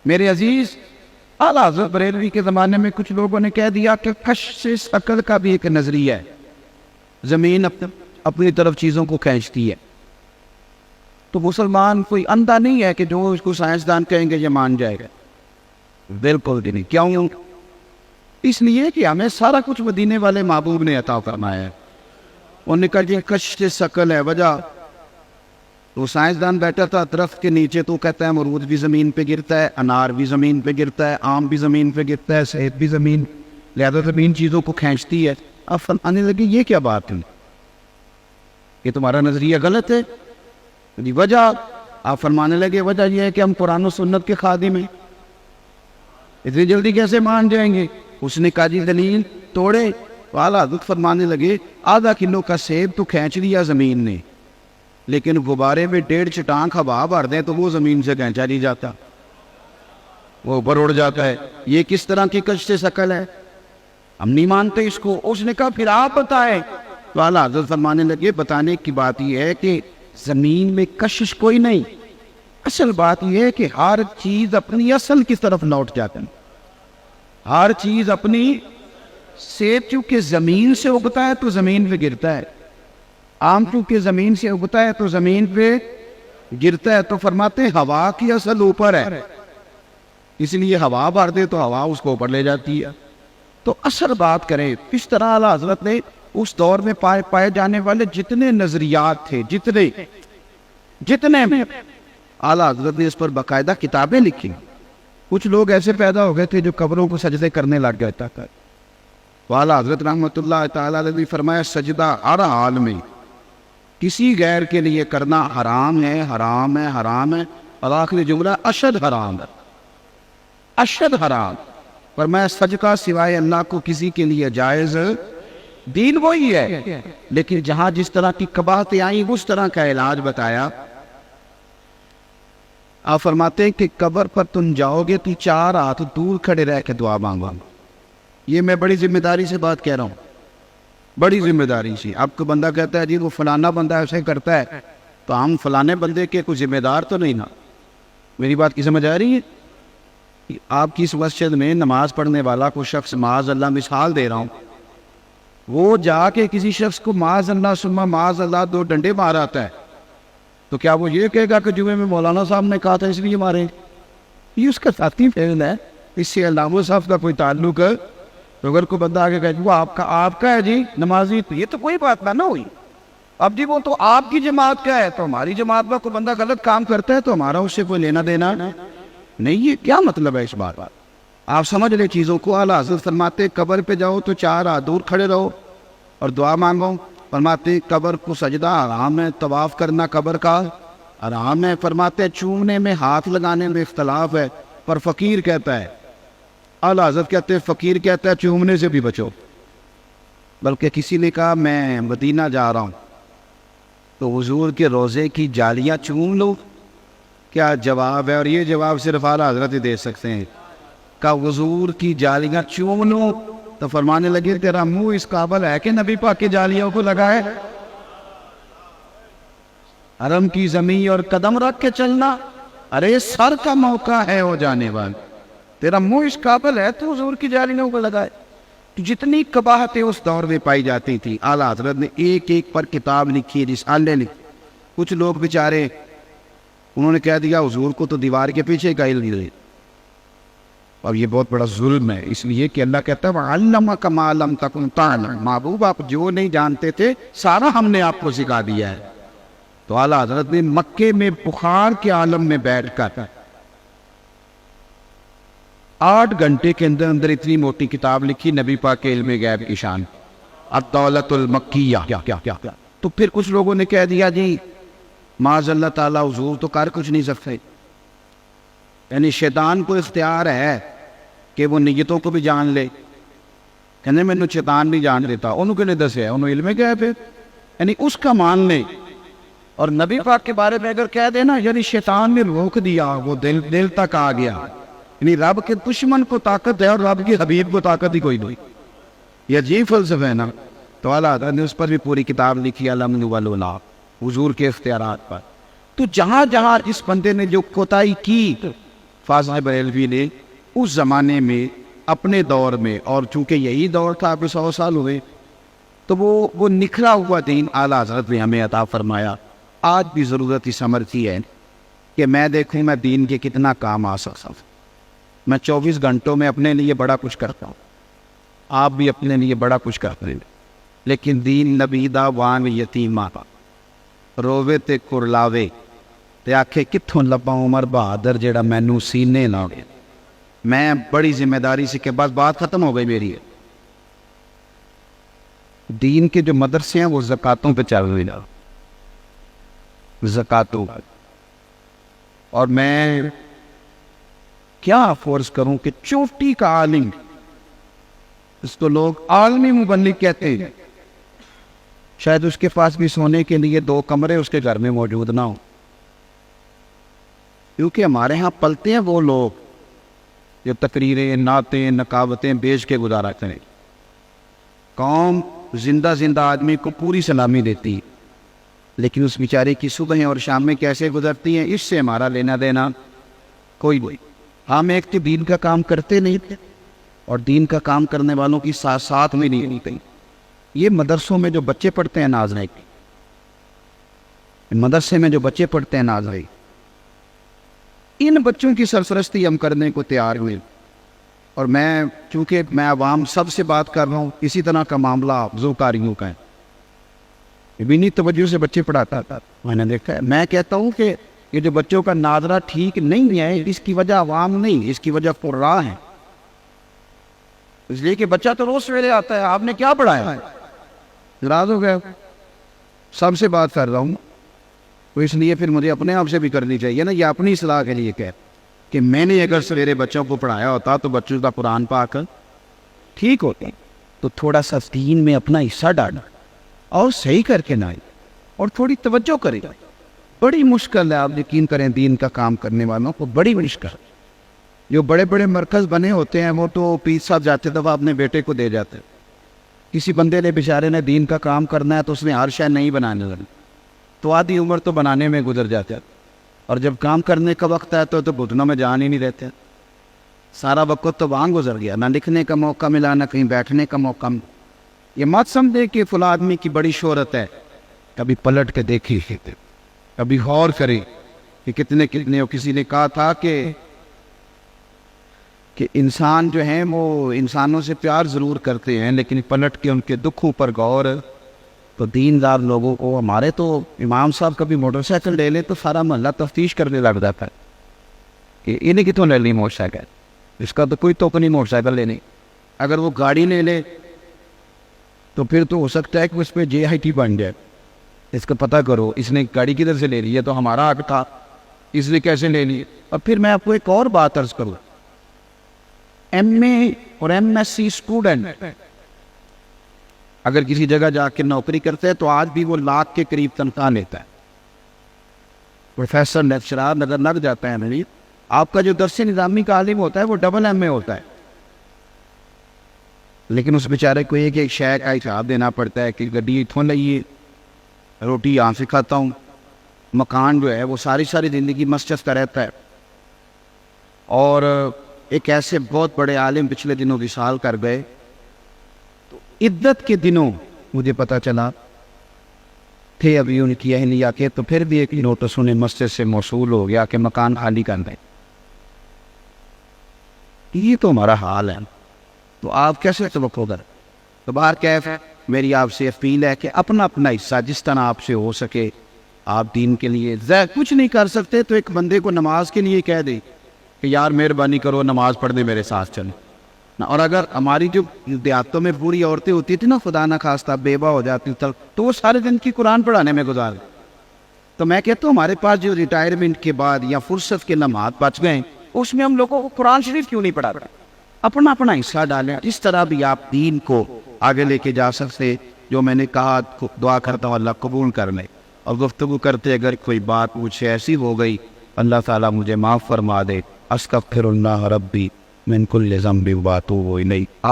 میرے عزیز، اعلیٰ حضرت بریلوی کے زمانے میں کچھ لوگوں نے کہہ دیا کہ کشش عقل کا بھی ایک نظریہ ہے، زمین اپنی طرف چیزوں کو کھینچتی ہے۔ تو مسلمان کوئی اندھا نہیں ہے کہ جو اس کو سائنسدان کہیں گے یہ مان جائے گا، بالکل بھی نہیں۔ کیوں؟ اس لیے کہ ہمیں سارا کچھ مدینے والے محبوب نے عطا فرمایا ہے۔ انہوں نے کہا یہ کشش عقل ہے، وجہ تو سائنسدان بیٹھا تھا درخت کے نیچے، تو کہتا ہے امرود بھی زمین پہ گرتا ہے، انار بھی زمین پہ گرتا ہے، آم بھی زمین پہ گرتا ہے، سیب بھی زمین، لہذا زمین چیزوں کو کھینچتی ہے۔ اب فرمانے لگے یہ کیا بات ہے، یہ تمہارا نظریہ غلط ہے۔ وجہ آپ فرمانے لگے وجہ یہ ہے کہ ہم قرآن و سنت کے خادم ہیں، اتنی جلدی کیسے مان جائیں گے؟ اس نے کہا جی دلیل توڑے۔ اعلیٰ حضرت فرمانے لگے آدھا کلو کا سیب تو کھینچ لیا زمین نے، لیکن غبارے میں 1.5 چٹان ہوا بھر دیں تو وہ زمین سے کھینچا نہیں جاتا، وہ اوپر اڑ جاتا ہے۔ یہ کس طرح کی کشش عقل ہے؟ ہم نہیں مانتے اس کو۔ اس نے کہا پھر آپ بتائیں۔ تو اعلیٰ حضرت فرمانے لگے بتانے کی بات یہ ہے کہ زمین میں کشش کوئی نہیں، اصل بات یہ ہے کہ ہر چیز اپنی اصل کی طرف لوٹ جاتا ہے، ہر چیز اپنی۔ سیب چونکہ زمین سے اگتا ہے تو زمین پہ گرتا ہے، آم چونکہ زمین سے اگتا ہے تو زمین پہ گرتا ہے۔ تو فرماتے ہیں ہوا کی اصل اوپر ہے، اس لیے ہوا بھر دے تو ہوا اس کو اوپر لے جاتی ہے۔ تو اصل بات کریں اس طرح اعلیٰ حضرت نے اس دور میں پائے جانے والے جتنے نظریات تھے، جتنے میں اعلیٰ حضرت نے اس پر باقاعدہ کتابیں لکھی۔ کچھ لوگ ایسے پیدا ہو گئے تھے جو قبروں کو سجدے کرنے لگ گئے تھا۔ اعلیٰ حضرت رحمۃ اللہ تعالیٰ علیہ نے فرمایا سجدہ ہر حال میں کسی غیر کے لیے کرنا حرام ہے، حرام ہے، حرام ہے، اور آخری جملہ اشد حرام ہے، اشد حرام۔ فرمایا سجدہ سوائے اللہ کو کسی کے لیے جائز دین وہی ہے، لیکن جہاں جس طرح کی قباحتیں آئیں اس طرح کا علاج بتایا۔ آپ فرماتے ہیں کہ قبر پر تم جاؤ گے تو 4 ہاتھ دور کھڑے رہ کے دعا مانگو۔ یہ میں بڑی ذمہ داری سے بات کہہ رہا ہوں، بڑی ذمہ داری سے۔ آپ کو بندہ کہتا ہے جی وہ فلانا بندہ ایسے کرتا ہے، تو ہم فلانے بندے کے کوئی ذمہ دار تو نہیں نا؟ میری بات کی سمجھ آ رہی ہے؟ آپ کی اس مسجد میں نماز پڑھنے والا کوئی شخص، معاذ اللہ مثال دے رہا ہوں، وہ جا کے کسی شخص کو معاذ اللہ ثم معاذ اللہ 2 ڈنڈے مار آتا ہے، تو کیا وہ یہ کہے گا کہ جمعے میں مولانا صاحب نے کہا تھا اس لیے مارے؟ یہ اس کا ذاتی فعل ہے، اس سے علامہ صاحب کا کوئی تعلق ہے؟ تو اگر کوئی بندہ آگے کہے وہ آپ کا ہے جی نمازی، تو یہ تو کوئی بات نہ ہوئی۔ اب جی وہ تو آپ کی جماعت کا ہے، تو ہماری جماعت میں کوئی بندہ غلط کام کرتا ہے تو ہمارا اس سے کوئی لینا دینا نہیں۔ یہ کیا مطلب ہے اس بات؟ آپ سمجھ لیں چیزوں کو۔ اعلیٰ حضرت فرماتے قبر پہ جاؤ تو 4 ہاتھ دور کھڑے رہو اور دعا مانگو۔ فرماتے قبر کو سجدہ حرام ہے، طواف کرنا قبر کا حرام ہے۔ فرماتے چومنے میں ہاتھ لگانے میں اختلاف ہے، پر فقیر کہتا ہے، اعلیٰ حضرت کہتے ہیں فقیر کہتا ہے چومنے سے بھی بچو۔ بلکہ کسی نے کہا میں مدینہ جا رہا ہوں تو حضور کے روزے کی جالیاں چوم لو، کیا جواب ہے؟ اور یہ جواب صرف اعلیٰ حضرت ہی دے سکتے ہیں۔ کہ حضور کی جالیاں چوم لو، تو فرمانے لگے تیرا منہ اس قابل ہے کہ نبی پاک کی جالیوں کو لگائے؟ حرم کی زمین اور قدم رکھ کے چلنا، ارے سر کا موقع ہے ہو جانے والا، تیرا منہ اس قابل ہے تو حضور کی جالیوں کو لگائے؟ جتنی قباحتیں اس دور میں پائی جاتی تھی اعلیٰ حضرت نے ایک ایک پر کتاب لکھی، رسالے لکھی۔ کچھ لوگ بیچارے انہوں نے کہہ دیا حضور کو تو دیوار کے پیچھے کا علم نہیں۔ اب یہ بہت بڑا ظلم ہے، اس لیے کہ اللہ کہتا ہے وَعَلَّمَكَ مَا لَمْ تَكُنْ تَعْلَمْ، محبوب آپ جو نہیں جانتے تھے سارا ہم نے آپ کو سکھا دیا ہے۔ تو اعلیٰ حضرت نے مکے میں بخار کے عالم میں بیٹھ کر 8 گھنٹے کے اندر اندر اتنی موٹی کتاب لکھی، نبی پاک کے علم غیب کی شان، الدولۃ المکیہ۔ تو پھر کچھ لوگوں نے کہہ دیا جی معاذ اللہ تعالیٰ حضور تو کر کچھ نہیں سکتے، یعنی شیطان کو اختیار ہے کہ وہ نیتوں کو بھی جان لے۔ کہنے میں شیطان بھی جان لیتا، انہوں کے نے دسے انہوں علم غیب ہے، یعنی اس کا مان لے۔ اور نبی پاک کے بارے میں اگر کہہ دینا یعنی شیطان نے روک دیا، وہ دل تک آ گیا، یعنی رب کے دشمن کو طاقت ہے اور رب کے حبیب کو طاقت ہی کوئی نہیں۔ یہ عجیب فلسفہ ہے نا۔ تو اعلیٰ حضرت نے اس پر بھی پوری کتاب لکھی، الامن والولا، حضور کے اختیارات پر۔ تو جہاں جہاں اس بندے نے جو کوتاہی کی، فاضل بریلوی نے اس زمانے میں اپنے دور میں، اور چونکہ یہی دور تھا، اب 100 سال ہوئے، تو وہ نکھرا ہوا دین اعلیٰ حضرت نے ہمیں عطا فرمایا۔ آج بھی ضرورت اس عمر کی ہے کہ میں دیکھوں میں دین کے کتنا کام آ سکتا ہوں۔ میں 24 گھنٹوں میں اپنے لیے بڑا کچھ کرتا ہوں، آپ بھی اپنے لیے بڑا کچھ کرتے ہیں، لیکن دین نبی دا وان یتیمہ رووے تے کرلاوے تے آکھے کتھوں لبا عمر بہادر جیڑا مینوں سینے نہ گیا۔ میں بڑی ذمہ داری سے کہ بس بات ختم ہو گئی میری ہے۔ دین کے جو مدرسے ہیں وہ زکاتوں پہ چل رہے ہیں، زکاتوں، اور میں کیا فورس کروں کہ چوٹی کا عالم، اس کو لوگ عالمی مبلغ کہتے ہیں، شاید اس کے پاس بھی سونے کے لیے 2 کمرے اس کے گھر میں موجود نہ ہوں، کیونکہ ہمارے ہاں پلتے ہیں وہ لوگ جو تقریریں، نعتیں، نکاوتیں بیچ کے گزارا کریں۔ قوم زندہ آدمی کو پوری سلامی دیتی ہے، لیکن اس بیچارے کی صبح اور شام میں کیسے گزرتی ہیں اس سے ہمارا لینا دینا کوئی نہیں۔ ہم ایک تو دین کا کام کرتے نہیں تھے، اور دین کا کام کرنے والوں کی ساتھ میں نہیں ہوتی۔ یہ مدرسوں میں جو بچے پڑھتے ہیں ناظرین، مدرسے میں جو بچے پڑھتے ہیں ناظرین، ان بچوں کی سرپرستی ہم کرنے کو تیار ہوئے، اور میں چونکہ میں عوام سب سے بات کر رہا ہوں، اسی طرح کا معاملہ افزو کاریوں کا ہے، بینی توجہ سے بچے پڑھاتا تھا، میں نے دیکھا ہے۔ میں کہتا ہوں کہ یہ جو بچوں کا ناظرہ ٹھیک نہیں ہے، اس کی وجہ عوام نہیں، اس کی وجہ قراء ہے، اس لیے کہ بچہ تو روز سویرے آتا ہے، آپ نے کیا پڑھایا؟ ناراض ہو گیا، سب سے بات کر رہا ہوں، تو اس لیے پھر مجھے اپنے آپ سے بھی کرنی چاہیے نا، یہ اپنی اصلاح کے لیے کہ میں نے اگر سویرے بچوں کو پڑھایا ہوتا تو بچوں کا قرآن پاک ٹھیک ہوتے، تو تھوڑا سا دین میں اپنا حصہ ڈالنا اور صحیح کر کے نہ آئی، اور تھوڑی توجہ کرے گا۔ بڑی مشکل ہے، آپ یقین کریں، دین کا کام کرنے والوں کو بڑی مشکل ہے۔ جو بڑے بڑے مرکز بنے ہوتے ہیں وہ تو پیر صاحب جاتے دفعہ اپنے بیٹے کو دے جاتے، کسی بندے نے بیچارے نے دین کا کام کرنا ہے تو اس نے ہر شے نہیں بنانے لگی، تو آدھی عمر تو بنانے میں گزر جاتے ہیں، اور جب کام کرنے کا وقت ہے تو گھٹنوں میں جان ہی نہیں دیتے، سارا وقت تو وہاں گزر گیا، نہ لکھنے کا موقع ملا، نہ کہیں بیٹھنے کا موقع ملا۔ یہ مت سمجھے کہ فلاں آدمی کی بڑی شہرت ہے، کبھی پلٹ کے دیکھی، کبھی غور کرے کہ کتنے اور کسی نے کہا تھا کہ انسان جو ہیں وہ انسانوں سے پیار ضرور کرتے ہیں، لیکن پلٹ کے ان کے دکھوں پر غور، تو دیندار لوگوں کو، ہمارے تو امام صاحب کبھی موٹر سائیکل لے لے تو سارا محلہ تفتیش کرنے لگ جاتا ہے کہ انہیں کتوں لے لی موٹر سائیکل، اس کا تو کوئی توق نہیں موٹر سائیکل لینے۔ اگر وہ گاڑی لے لے تو پھر تو ہو سکتا ہے کہ اس پہ JIT بن جائے، اس کا پتہ کرو اس نے گاڑی کدھر سے لے لی ہے، تو ہمارا حق تھا، اس نے کیسے لے لی۔ اور پھر میں آپ کو ایک اور بات عرض کروں، MA اور MSc اسٹوڈنٹ اگر کسی جگہ جا کے نوکری کرتے ہیں تو آج بھی وہ لاکھ کے قریب تنخواہ لیتا ہے، پروفیسر لیکچرار نظر لگ جاتا ہے نہیں۔ آپ کا جو درس نظامی کا عالم ہوتا ہے وہ ڈبل MA ہوتا ہے، لیکن اس بیچارے کو ایک شے کا حساب دینا پڑتا ہے کہ گڈی اتھوں لئیے، روٹی یہاں سے کھاتا ہوں، مکان جو ہے وہ ساری زندگی مسجد کا رہتا ہے۔ اور ایک ایسے بہت بڑے عالم پچھلے دنوں وصال کر گئے، تو عدت کے دنوں مجھے پتہ چلا تھے ابھی ان کی اہلیہ کے، تو پھر بھی ایک نوٹس انہیں مسجد سے موصول ہو گیا کہ مکان خالی کر دیں۔ یہ تو ہمارا حال ہے، تو آپ کیسے توقع کریں؟ تو باہر کیف میری آپ سے اپیل ہے کہ اپنا حصہ جس طرح آپ سے ہو سکے آپ دین کے لیے، کچھ نہیں کر سکتے تو ایک بندے کو نماز کے لیے کہہ دیں کہ یار مہربانی کرو نماز پڑھنے میرے ساتھ چلیں۔ اور اگر ہماری جو دیہاتوں میں پوری عورتیں ہوتی تھیں نا، خدا نہ خواستہ بیوہ ہو جاتی تو وہ سارے دن کی قرآن پڑھانے میں گزار گئے۔ تو میں کہتا ہوں ہمارے پاس جو ریٹائرمنٹ کے بعد یا فرصت کے لمحات بچ گئے، اس میں ہم لوگوں کو قرآن شریف کیوں نہیں پڑھاتے؟ اپنا حصہ ڈالیں، اس طرح بھی آپ دین کو آگے لے کے جا سکتے۔ جو میں نے کہا دعا کرتا ہوں اللہ قبول کر لے، اور گفتگو کرتے اگر کوئی بات مجھ سے ایسی ہو گئی اللہ تعالیٰ مجھے معاف فرما دے۔ استغفر اللہ ربی من کل ذنب واتوب الیہ۔